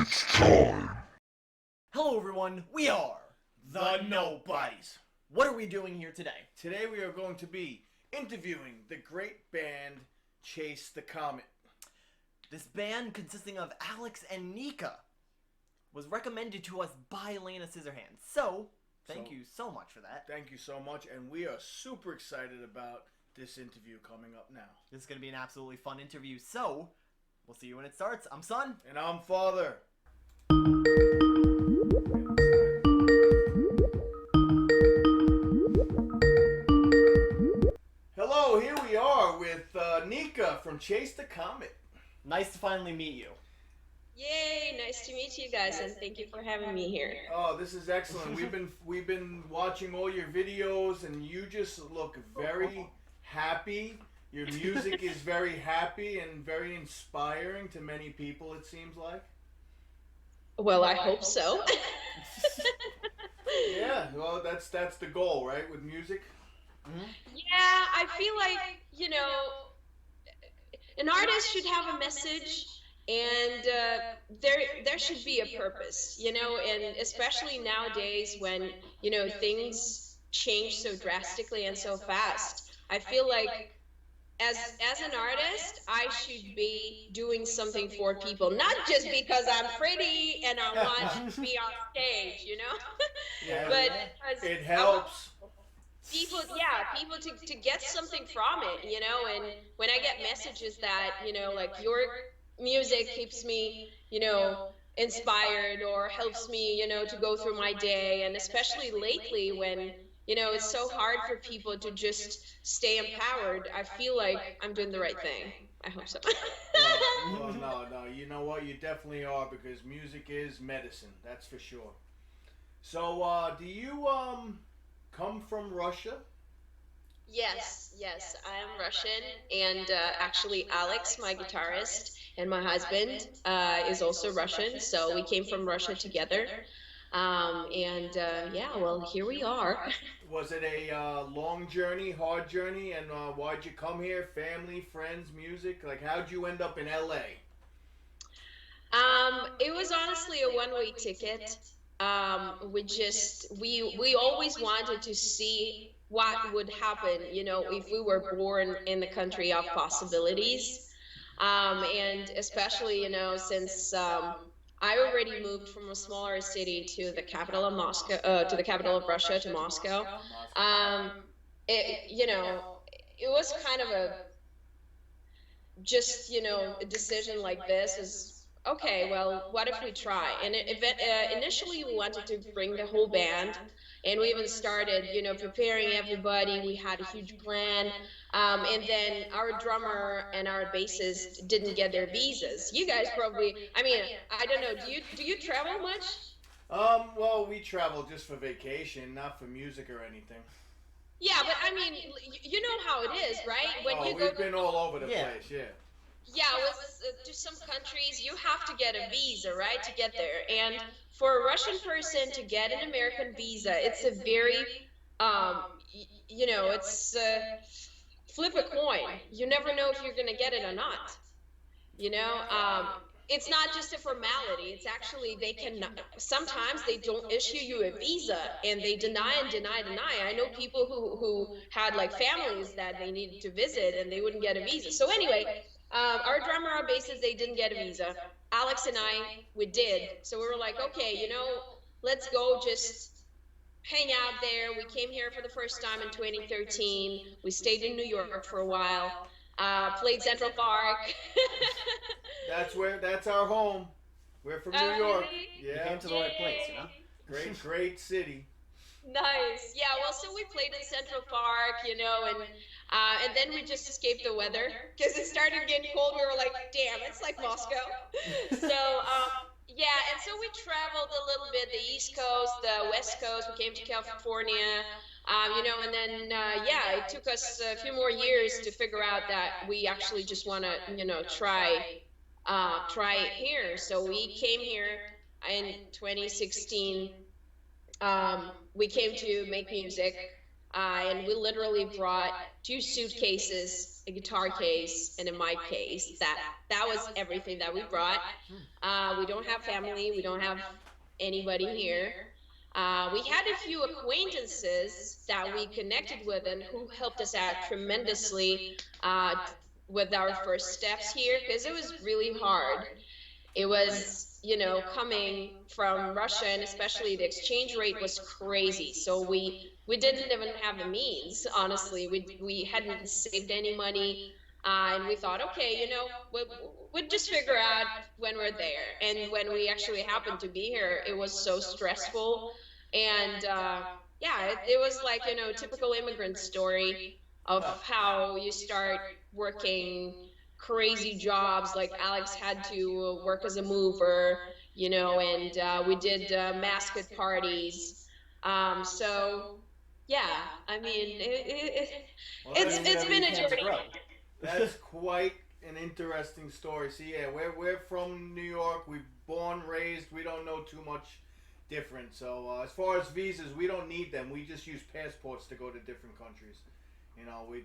It's time. Hello everyone, we are The Nobodies. What are we doing here today? Today we are going to be interviewing the great band Chase the Comet. This band, consisting of Alex and Nika, was recommended to us by Elena Scissorhands. So, thank you so much for that. Thank you so much, and we are super excited about this interview coming up now. This is going to be an absolutely fun interview, so we'll see you when it starts. I'm Son. And I'm Father. Hello, here we are with Nika from Chase the Comet. Nice to finally meet you. Yay! Nice to meet you guys, and thank you for having me here. Oh, this is excellent. We've been watching all your videos, and you just look very happy. Your music is very happy and very inspiring to many people, it seems like. Well, I hope so. Yeah, well, that's the goal, right, with music? Mm-hmm. Yeah, I feel like, an artist should have a message, and there should be a purpose, and especially nowadays when, things change so drastically and so fast. I feel like as an artist, I should be doing something for people, not just because I'm pretty and I want to be on stage, Yeah, but it helps. people to get something from it, and when I get messages that, like your music keeps me, inspired or helps me, to go through my day, and especially lately when it's so hard for people to just stay empowered, I feel like I'm doing the right thing. I hope so. Well, no, you know what? You definitely are, because music is medicine, that's for sure. So, do you come from Russia? Yes, I am Russian, and actually Alex, my guitarist, and my husband is also Russian, so we came from Russia together. Yeah, well, here we are. Was it a long journey, hard journey, and why'd you come here? Family, friends, music? Like, how'd you end up in LA? It was honestly a one-way ticket. We always wanted to see what would happen, if we were born in the country of possibilities. And especially, since I already moved from a smaller city to the capital of Moscow, to the capital of Russia, to Moscow. Um, it was kind of a decision like this is, okay, well, what if we try? And initially we wanted to bring the whole band, and we even started, preparing everybody. We had a huge plan. And then our drummer and our bassist didn't get their visas. You guys probably, I don't know, do you travel much? Well, we travel just for vacation, not for music or anything. Yeah, but you know how it is, right? When you We've been all over the place, yeah. Yeah, to some countries, you have to get a visa, right, to get there. And for a Russian person to get an American visa, it's a very, it's flip a coin. You never know if you're going to get it or not. It's not just a formality. It's actually, sometimes they don't issue you a visa, and they deny and deny. I know people who had like families that they needed to visit, and they wouldn't get a visa. So anyway, our drummer, our bassist, they didn't get a visa. Alex and I, we did. So we were like, okay, let's go just hang out there. We came here for the first time in 2013. We stayed in New York for a while. Played Central Park. That's our home. We're from New York. Really? You Yeah. came to the right place, Great city. Nice. Yeah, well, so we played in Central Park, and then we just escaped the weather because it started getting cold. We were like, damn, it's like Moscow. So, yeah, and so we traveled a little bit, the East Coast, the West Coast. We came to California, and then, yeah, it took us a few more years to figure out that we actually just want to, try it here. So we came here in 2016. We came to make music. And we literally brought 2 suitcases, a guitar case, and a mic case. That was everything that we brought. We don't have family. We don't have anybody here. We had a few acquaintances that we connected with and who helped us out tremendously with our first steps here, because it was really hard. It was, coming from Russia, and especially the exchange rate was crazy. So we didn't even have the means, honestly. We hadn't saved any money. And we thought, okay, we'll just figure out when we're there. And when we actually happened to be here, it was so stressful. And yeah, it was like, typical immigrant story of how you start working crazy jobs. Like Alex had to work as a mover, and we did mascot parties. So yeah, I mean, Well, it's been a journey. that's quite an interesting story. See, yeah, we're from New York. We're born, raised. We don't know too much different. So as far as visas, we don't need them. We just use passports to go to different countries.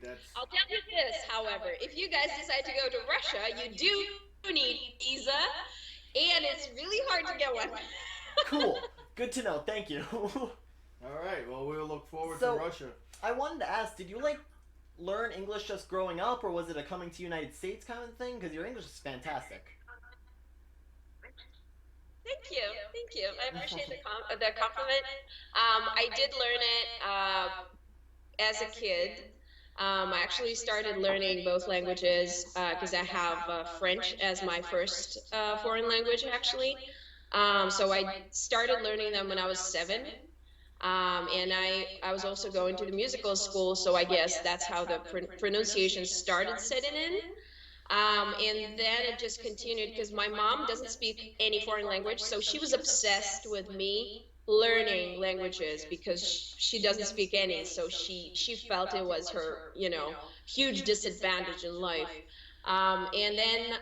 That's. I'll tell you this, however, if you guys decide to go to Russia, you do need visa, and it's really hard to get one. Cool. Good to know. Thank you. All right. Well, we'll look forward So- to Russia. I wanted to ask, did you learn English just growing up, or was it a coming to United States kind of thing? Because your English is fantastic. Thank you. I appreciate the compliment. I did learn it as a kid. I actually started learning both languages because I have French as my first foreign language, actually. So I started learning them when I was 7. And I was also going to the musical school, so I guess that's how the pronunciation started setting in. And then it just continued because my mom doesn't speak any foreign language, so she was obsessed with me learning languages because she doesn't speak any, so she felt it was her, huge disadvantage in life. And then,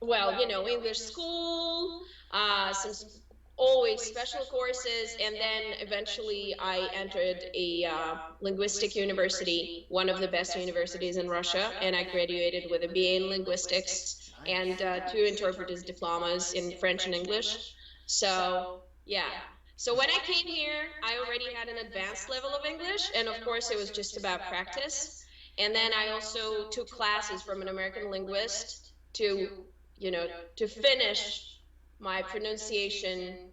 well, English school, some always special courses, and then eventually I entered a linguistic university, one of the best universities in Russia, and I graduated with a BA in linguistics and 2 interpreter's diplomas in French and English. So yeah. So when I came here, I already had an advanced level of English, and of course it was just about practice. And then I also took classes from an American linguist to, to finish my pronunciation.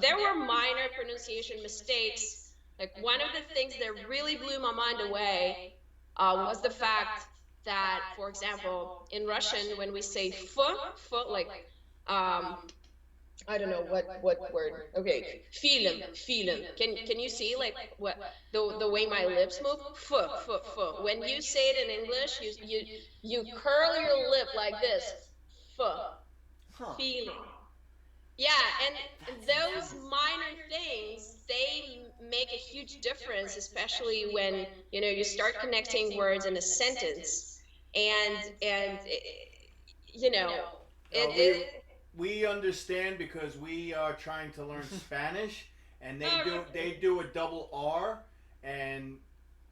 There were minor pronunciation mistakes. Like, one of the things that really blew my mind away was the fact that, for example, in Russian, when we say f, like, I don't know what word. Okay, film. Can you see like what the way my lips move? F. When you say it in English, you curl your lip like this. Feeling. Yeah, and those minor things, they make a huge difference, especially when you start connecting words in a sentence, and We understand because we are trying to learn Spanish, and they do a double R, and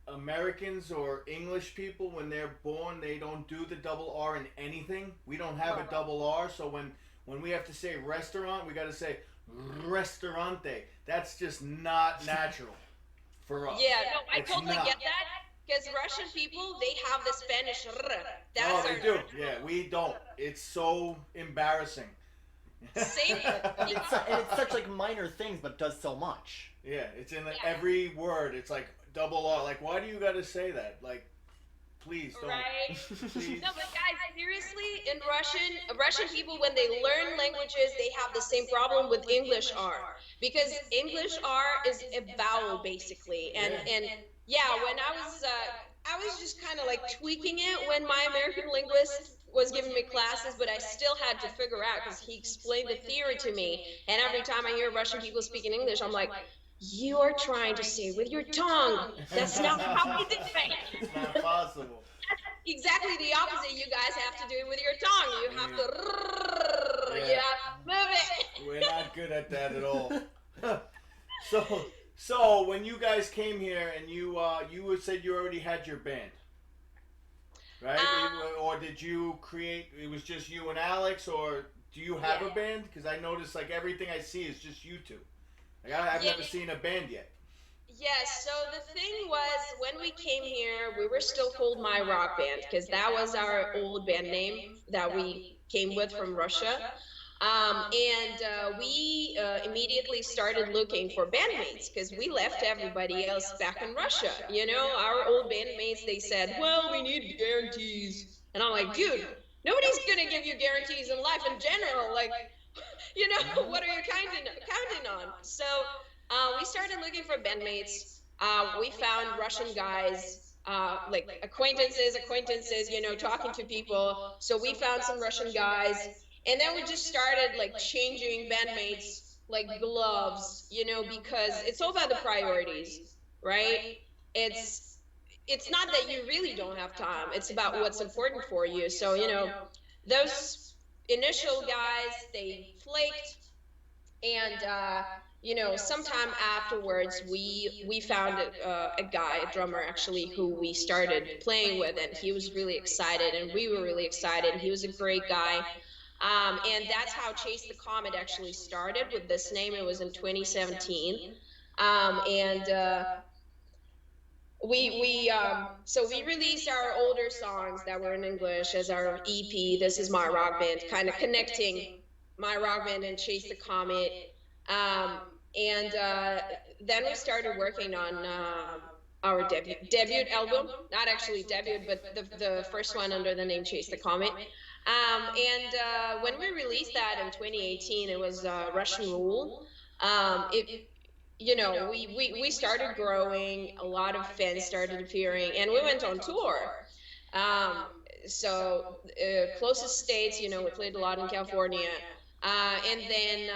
Americans or English people, when they're born, they don't do the double R in anything. We don't have a double R, so when we have to say restaurant, we got to say restaurante. That's just not natural for us. Yeah, no, I totally get that. Because Russian people, they have the Spanish r. That's they do. Yeah, we don't. It's so embarrassing. Same. And it's such minor things, but does so much. Yeah, it's in every word. It's like double R. Like, why do you got to say that? Like, please don't. Right. Please. No, but guys, seriously, in Russian people, when they learn languages, they have the same problem with English R, because English R is a vowel basically, and yeah, when I was just kind of like tweaking it when my American linguist was giving me classes, but I still had to figure out because he explained the theory to me, and every time I hear Russian people speaking English, I'm like, you are trying to say with your tongue. That's not how we do it. It's not possible. Exactly the opposite. You guys have to do it with your tongue. You have to, you have to move it. We're not good at that at all. So So when you guys came here and you said you already had your band, right? Or did you create? It was just you and Alex, or do you have Yeah. a band? Because I noticed like everything I see is just you two. Like I've Yeah. never seen a band yet. Yes, so the thing was when we came here, we were still called My Rock Band because that was our old band name that we came with from Russia. And we immediately started looking for bandmates because we left everybody else back in Russia. You know, our old bandmates, they said, well, we need guarantees. And I'm like, dude, nobody's going to give you guarantees in life in general. Like, you know, what are you counting on? So we started looking for bandmates. We found Russian guys, like acquaintances, you know, talking to people. So we found some Russian guys. And then we just started like changing bandmates like gloves, you know, because it's all about the priorities, right? It's it's not that you really don't have time. It's about what's important for you. So, you know, those initial guys, they flaked, and you know, sometime afterwards we found a guy, a drummer actually, who we started playing with, and he was really excited and we were really excited. He was a great guy. And that's how Chase the Comet actually started with this name. It was in 2017. And so we released our older songs that were in English as our EP. This is My Rock Band, kind of connecting My Rock Band and Chase the Comet. And then we started working on our debut album, not actually debut, but the first one under the name Chase the Comet. And when we released that in 2018, it was Russian Rule. It You know, we started growing, a lot of fans started appearing, and we went on tour. um, so closest states, you know, we played a lot in California. And then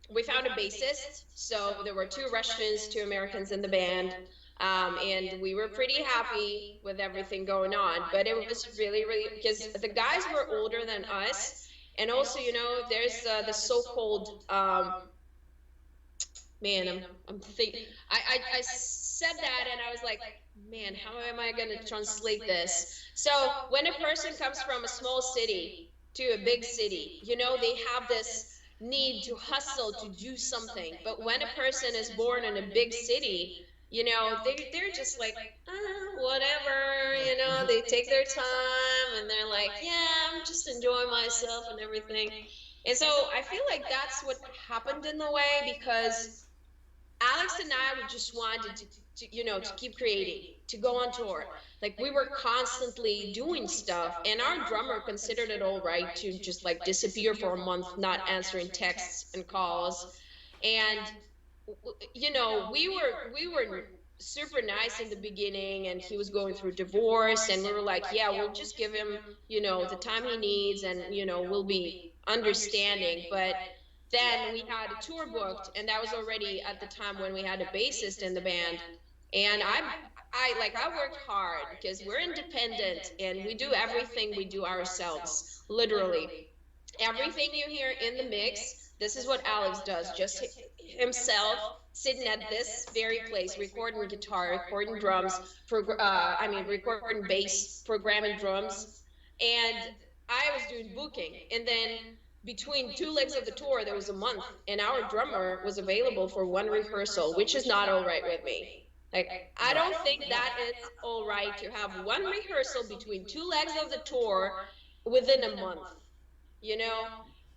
we found a bassist. So there were two Russians, two Americans in the band. And we were pretty happy with everything going on, but it was really, because the guys were older than us. And also, you know, there's the so-called man, I'm thinking, I said that and I was like, man, how am I going to translate this? So when a person comes from a small city to a big city, you know, they have this need to hustle to do something. But when a person is born in a big city, you know, they're just like, whatever, you know, they take their time and they're like, yeah, I'm just enjoying myself and everything. And so I feel like that's what happened in the way, because Alex and I, we just wanted to, you know, to keep creating, to go on tour. Like we were constantly doing stuff, and our drummer considered it all right to just like disappear for a month, not answering texts and calls. And you know, we were super nice in the beginning, and he was going through divorce, and we were like, yeah, we'll just give him, you know, the time he needs, and you know, we'll be understanding. But then we had a tour booked, and that was already at the time when we had a bassist in the band. And I worked hard because we're independent and we do everything we do ourselves, literally. Everything you hear in the mix, this is what Alex does, just himself, sitting at this very place, recording guitar, recording drums, recording bass, programming drums. And I was doing booking. And then between two legs of the tour, there was a month, and our drummer was available for one rehearsal, which is not all right with me. Like, I don't think that is all right to have one rehearsal between two legs of the tour within a month, you know?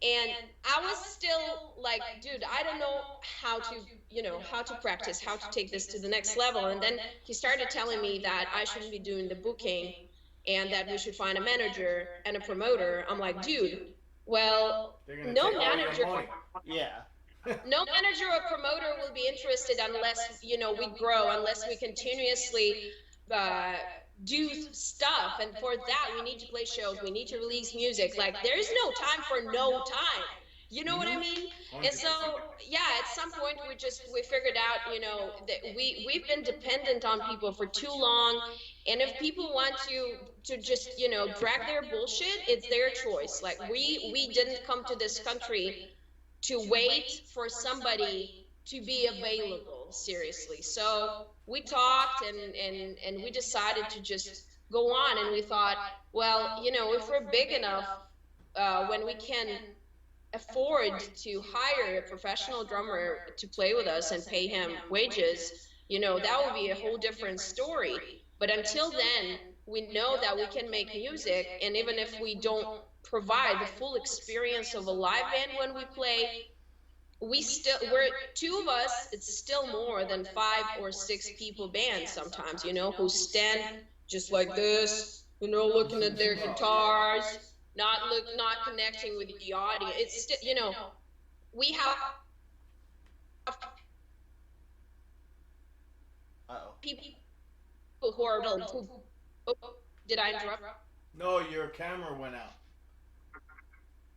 And I was still like, dude, I don't know how to, you know, how to practice, how to take this to the next level. And then he started telling me that I shouldn't be doing the booking and that we should find a manager and a promoter. I'm like, dude, well, no manager, Yeah. no manager or promoter will be interested unless, you know, we grow, unless we continuously uh, do stuff. And for that, we need to play shows, we need to release music. Like, there's no time for no time. You know what I mean? And so, yeah, at some point we figured out, you know, that we've been dependent on people for too long. And if people want to just, you know, drag their bullshit, it's their choice. Like, we didn't come to this country to wait for somebody to be available. seriously. So we talked and we decided to just go on, and we thought, well, if we're big enough, when we can afford to hire a professional drummer to play with us and pay him wages, that would be a whole different story. But until then, we know that we can make music, and even if we don't provide the full experience of a live band when we play, we're two of us, it's still more than 5 or 6 people band sometimes, who stand just like this, looking at their guitars, not connecting with the audience. It's still, we have Uh-oh. people who are who, oh, did I interrupt? No, your camera went out.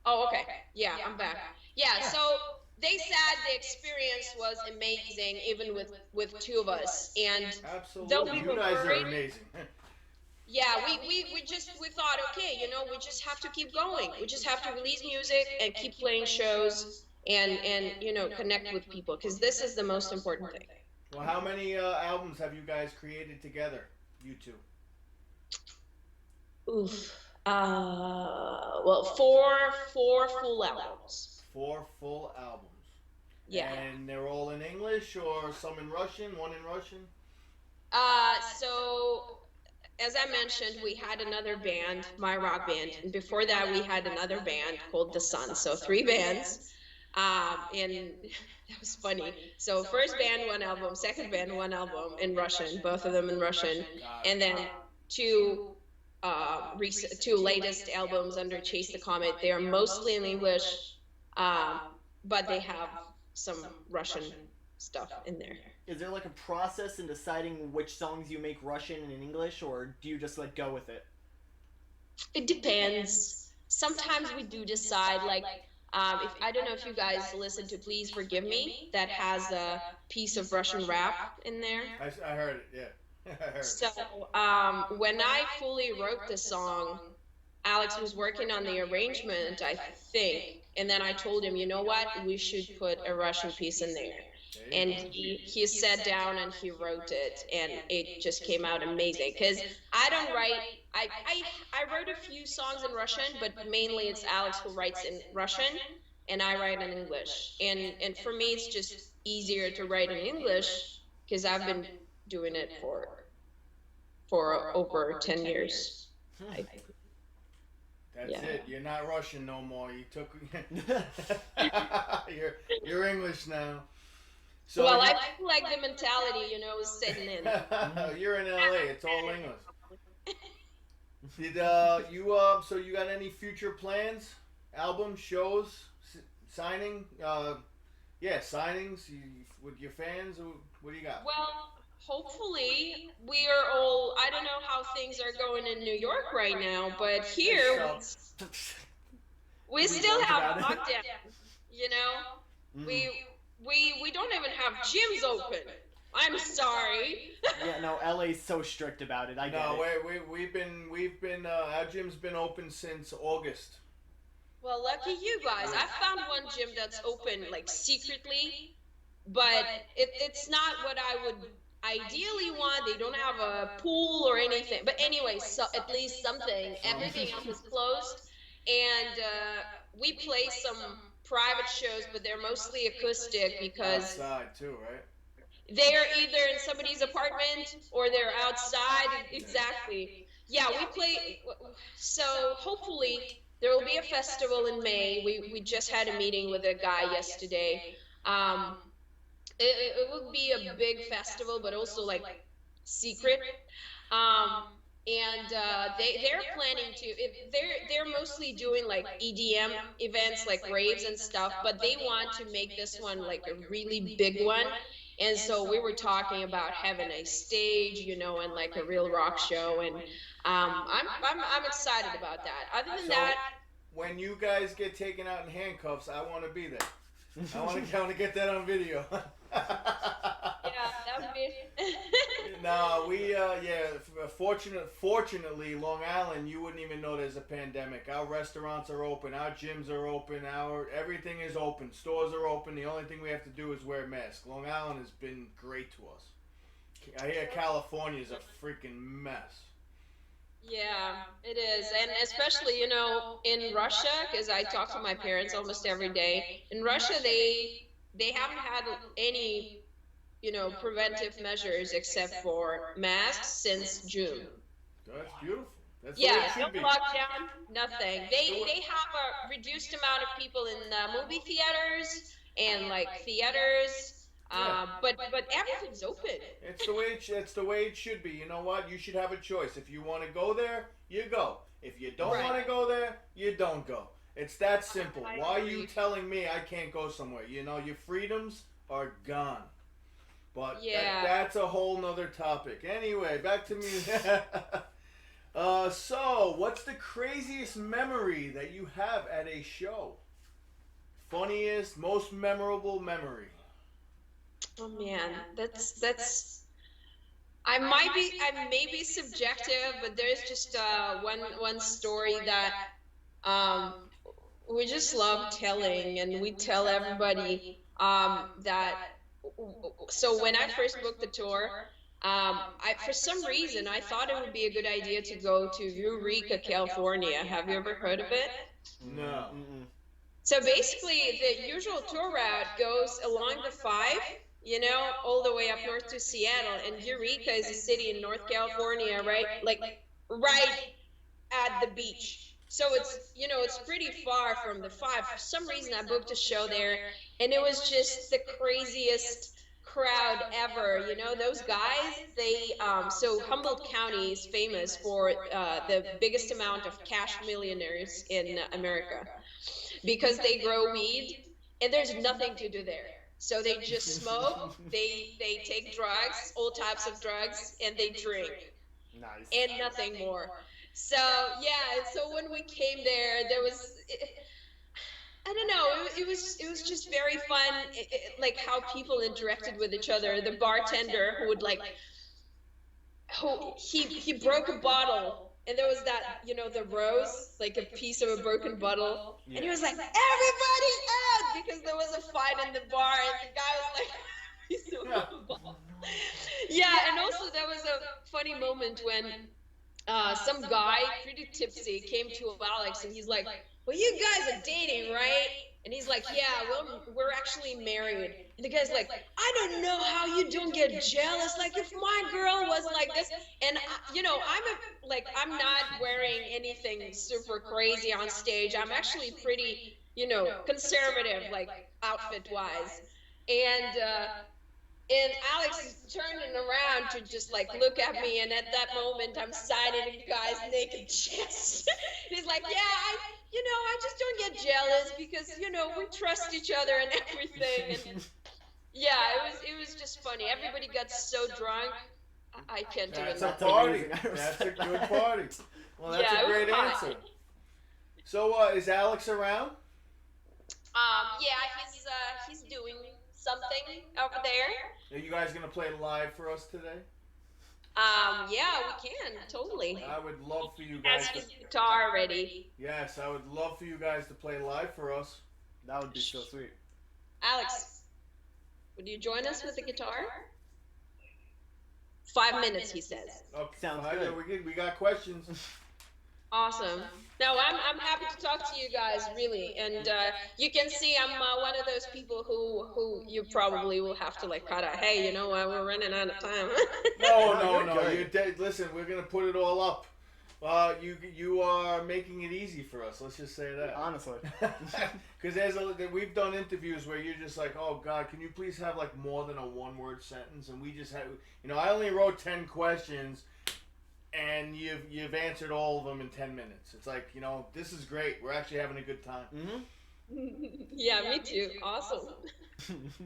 Oh, okay. Yeah, I'm back. Yeah, so they said the experience was amazing, even with two of us. And though Absolutely. we You were guys are worried, amazing. yeah, we thought, okay, we just have to keep going. We just have to release music and keep playing shows and connect with people, because this is the most important thing. Well, how many albums have you guys created together, you two? Oof. Well, four full albums. 4 full albums. Yeah. And they're all in English, or some in Russian, one in Russian? So as I mentioned, we had another band, my rock band, and before that we had another band called The Sun. So 3 bands. And that was funny. So first band, 1 album, second band, 1 album in Russian, both of them in Russian, and then two latest albums under Chase the Comet. They are mostly in English, but they have some Russian stuff in there. Is there like a process in deciding which songs you make Russian and in English, or do you just like go with it? It depends. Sometimes we do decide, like, if I don't know if you guys listen to Please Forgive Me, that has a piece of Russian rap in there. I heard it, yeah. I heard So when I fully wrote the song, Alex was working on the arrangement, I think, and then I told him, you know what, we should put a Russian piece in there. And he sat down and he wrote it, and it just came out amazing. Because I don't write, I wrote a few songs in Russian, but mainly it's Alex who writes in Russian, and I write in English. And for me, it's just easier to write in English because I've been doing it for over 10 years. That's Yeah. it. You're not Russian no more. You took. you're English now. So Well, I feel like the mentality, is setting in. You're in LA. It's all English. Did so you got any future plans? Album, shows, signing? Signings with your fans. Or what do you got? Well, hopefully we are all, I don't know how things are going in New York right now, but here we still have lockdown, we don't even have gyms open. I'm sorry. Yeah, no, LA's so strict about it. I get it. We've been our gym's been open since August. Well, lucky you guys. I found one gym that's open, like, secretly, but it's not what I would ideally want. They don't have a pool or anything. But anyway, so at least something. Everything else is closed. And we play some private shows, but they're mostly acoustic because Outside too, right? they're either in somebody's apartment or they're outside. Exactly. Yeah, we play. So hopefully there will be a festival in May. We just had a meeting with a guy yesterday. It will be a big festival, but also like secret. And they're planning to. They're mostly doing like EDM events, like raves and stuff. But they want to make this one like a really big one. And so we were talking about having a stage, and like a real rock show. And I'm excited about that. Other than that, when you guys get taken out in handcuffs, I want to be there. I want to get that on video. yeah, that would be. No, fortunately, Long Island, you wouldn't even know there's a pandemic. Our restaurants are open, our gyms are open, everything is open, stores are open. The only thing we have to do is wear masks. Long Island has been great to us. I hear California is a freaking mess. Yeah, it is, and especially in Russia, because I talk to my parents almost every day. In Russia, they haven't had any preventive measures except for masks since June. That's beautiful. That's Yeah, the way it no should be. lockdown, nothing. They have a reduced amount of people in movie theaters and like theaters, but everything's open. It's the way it should be. You know what? You should have a choice. If you want to go there, you go. If you don't want to go there, you don't go. It's that simple. Why are you telling me I can't go somewhere? Your freedoms are gone. But that's a whole nother topic. Anyway, back to music. So, what's the craziest memory that you have at a show? Funniest, most memorable memory. Oh man, that's. I may be subjective, but there's just one story that we just love telling, and we tell everybody that. So when I first booked the tour, for some reason I thought it would be a good idea to go to Eureka, California. Have you ever heard of it? No. So basically, the usual tour route goes along the 5, all the way up north to Seattle, and Eureka is a city in North California, right? Like right at the beach. So it's pretty far from the 5. For some reason, I booked a show there, and it was just the craziest crowd ever. Those guys, so Humboldt County is famous for the biggest amount of cash millionaires in America because they grow weed, and there's nothing to do there. So they just smoke, they take drugs, all types of drugs, and they drink. Nice. And nothing more. So so when we came there was, I don't know, it was just very fun, like how people interacted with each other. The bartender who would he broke a bottle, and there was that, the rose, like a piece of a broken bottle, and he was like, everybody out, because there was a fight in the bar, and the guy was like, piece of a bottle. Yeah, and also there was a funny moment when some guy, pretty tipsy, came to Alex, and he's like, well, you guys are dating, right? And he's like, yeah, well, we're actually married. And the guy's like, I don't know how you don't get jealous. Like, if my girl was like this, and I'm not wearing anything super crazy on stage. I'm actually pretty, conservative, like outfit-wise. And Alex is turning around to just look at me, and at that moment I'm signing a guy's naked chest. He's like, yeah, I just don't get jealous because, we trust each other and everything. And yeah, it was just funny. Everybody got so drunk. I can't do it. That's a party. That's a good party. Well, that's a great answer. So, is Alex around? Yeah, he's doing something over there. Are you guys gonna play live for us today? Yeah, we can, totally. I would love for you guys to... Has his guitar ready. Yes, I would love for you guys to play live for us. That would be so sweet. Alex, would you join us with the guitar? 5 minutes, he says. Okay, sounds good. We got questions. Awesome. No, I'm happy to talk to you guys, really. And you can see I'm one of those people who you probably will have to cut out. Hey, you know what? We're running out of time. No. You're dead. Listen, we're gonna put it all up. You are making it easy for us. Let's just say that. Honestly. Because we've done interviews where you're just like, oh God, can you please have more than a one-word sentence? And we just had, I only wrote 10 questions. And you've answered all of them in 10 minutes. It's like, this is great. We're actually having a good time. Mm-hmm. Yeah, me too. Awesome.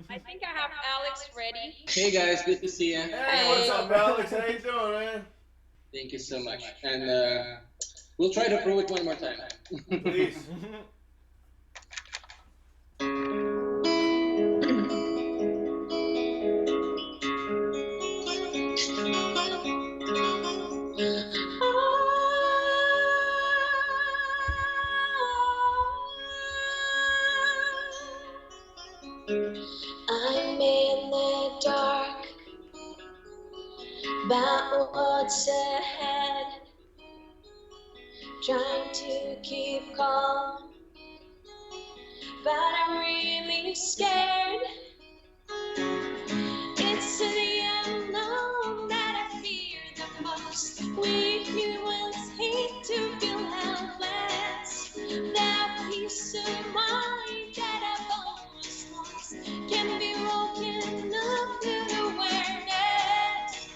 I think I have Alex ready. Hey guys, good to see you. Hey, what's up, Alex? How you doing, man? Thank you so much. And we'll try to prove it one more time. Please. I'm in the dark about what's ahead, trying to keep calm, but I'm really scared. It's the unknown that I fear the most. We humans hate to feel helpless. That peace of mind that I've always lost can be woken up to awareness.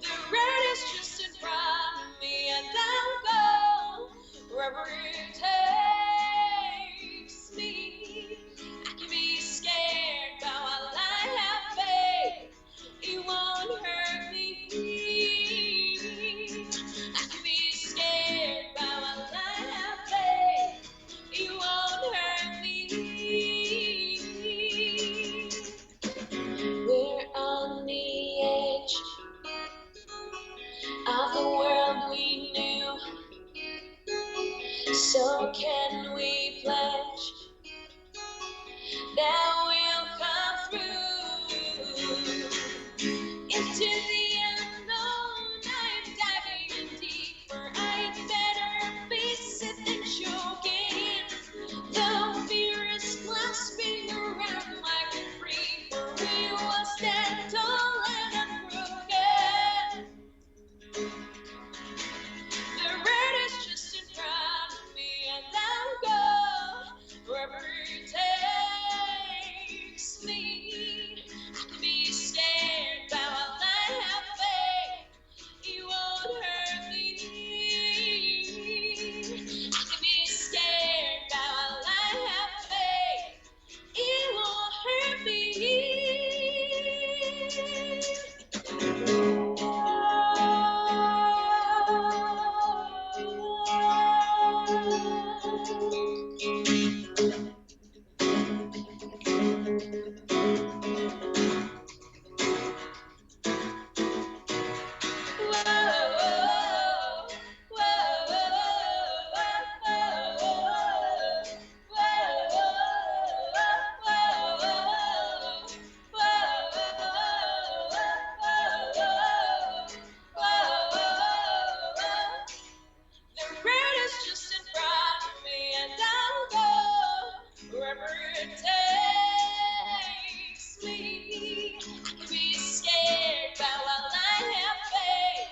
The road is just in front of me, and I'll go wherever it takes me. I can be scared, but while I have faith, it won't hurt me. I can be scared, but while I have faith, it won't hurt me. We're on the edge of the world we knew. So can we pledge that we'll come through? Into the unknown, I'm diving in deeper. I'd better face it than choke it in. The fear is clasping around like a creeper. We will stand tall and unbroken. The road is just in front of me, and I'll go wherever it takes me. I can be scared, but while I have faith, it won't hurt me. I can be scared, but while I have faith, it won't hurt me. The road is just in front of me, and I'll go wherever it takes me. I can be scared, but while I have faith,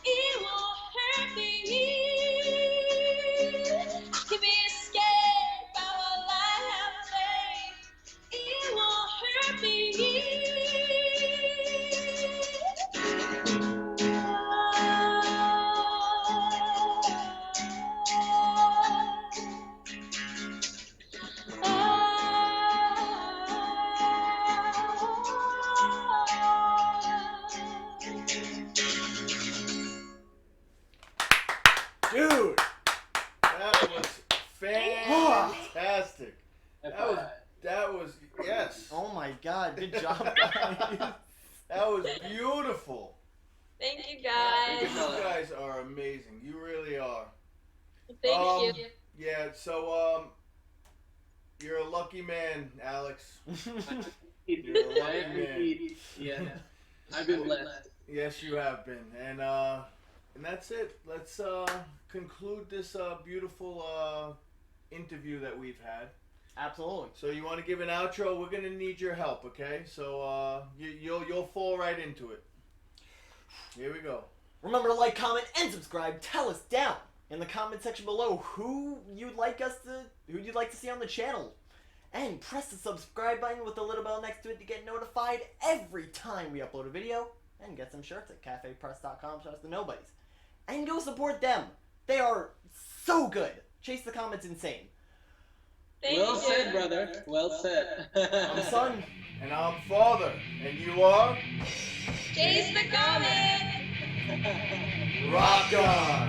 it won't hurt me. I can be scared, but while I have faith, it won't hurt me. Dude, that was fantastic. That was yes. Oh my god, good job, guys. That was beautiful. Thank you, guys. You guys are amazing. You really are. Thank you. Yeah, so you're a lucky man, Alex. You're a lucky man. Yeah, I've been blessed. Yes, you have been. And that's it. Let's conclude this beautiful interview that we've had. Absolutely. So you want to give an outro? We're gonna need your help, okay? So you'll fall right into it. Here we go. Remember to like, comment, and subscribe. Tell us down in the comment section below who you'd like to see on the channel. And press the subscribe button with the little bell next to it to get notified every time we upload a video. And get some shirts at cafepress.com/thenobodies. And go support them. They are so good. Chase the Comet's insane. Well said, brother. Well said. I'm Son. And I'm Father. And you are? Chase the Comet! Rock on!